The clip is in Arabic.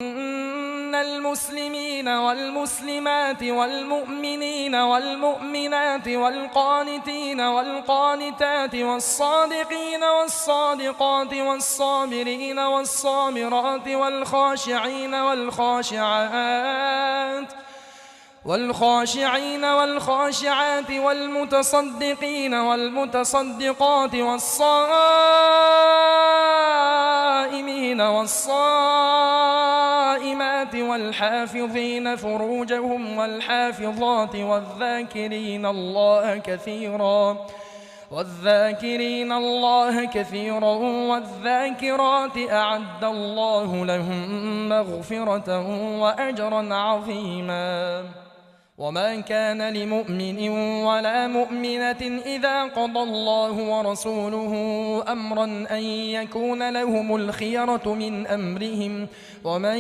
إن المسلمين والمسلمات والمؤمنين والمؤمنات والقانتين والقانتات والصادقين والصادقات والصابرين والصابرات والخاشعين والخاشعات والمتصدقين والمتصدقات والصائمين والصائمات والحافظين فروجهم والحافظات والذاكرين الله كثيرا والذاكرات أعد الله لهم مغفرة وأجرا عظيما. وما كان لمؤمن ولا مؤمنة إذا قضى الله ورسوله أمرا أن يكون لهم الخيرة من أمرهم ومن